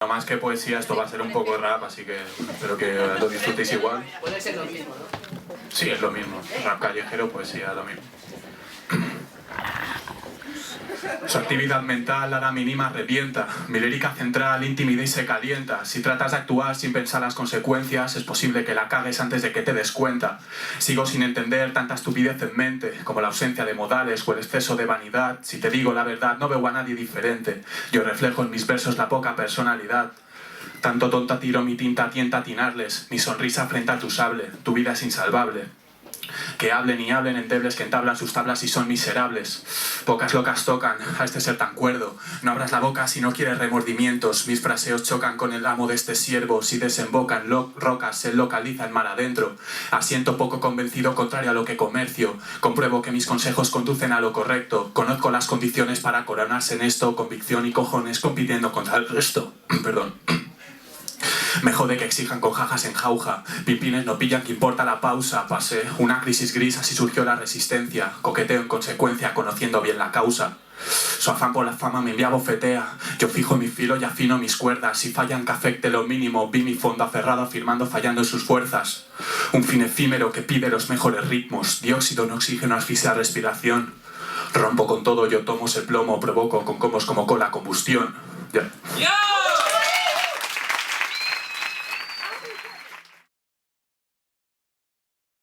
No más que poesía, esto va a ser un poco rap, así que espero que lo disfrutéis igual. Puede ser lo mismo, ¿no? Sí, es lo mismo. Rap callejero, poesía, lo mismo. Su actividad mental a la mínima revienta. Mi lírica central intimida y se calienta. Si tratas de actuar sin pensar las consecuencias, es posible que la cagues antes de que te des cuenta. Sigo sin entender tanta estupidez en mente, como la ausencia de modales o el exceso de vanidad. Si te digo la verdad, no veo a nadie diferente. Yo reflejo en mis versos la poca personalidad. Tanto tonta tiro mi tinta, tienta a atinarles. Mi sonrisa frente a tu sable, tu vida es insalvable. Que hablen y hablen endebles que entablan sus tablas y son miserables. Pocas locas tocan a este ser tan cuerdo. No abras la boca si no quieres remordimientos. Mis fraseos chocan con el amo de este siervo. Si desembocan rocas se localizan mar adentro. Asiento poco convencido contrario a lo que comercio. Compruebo que mis consejos conducen a lo correcto. Conozco las condiciones para coronarse en esto. Convicción y cojones compitiendo contra el resto. Perdón. Me jode que exijan con jajas en jauja. Pipines no pillan que importa la pausa. Pasé una crisis gris, así surgió la resistencia. Coqueteo en consecuencia, conociendo bien la causa. Su afán por la fama me envía bofetea. Yo fijo mi filo y afino mis cuerdas. Si fallan que afecte lo mínimo. Vi mi fondo aferrado afirmando fallando en sus fuerzas. Un fin efímero que pide los mejores ritmos. Dióxido en oxígeno asfixia respiración. Rompo con todo, yo tomo ese plomo. Provoco con comos como cola combustión. Yeah.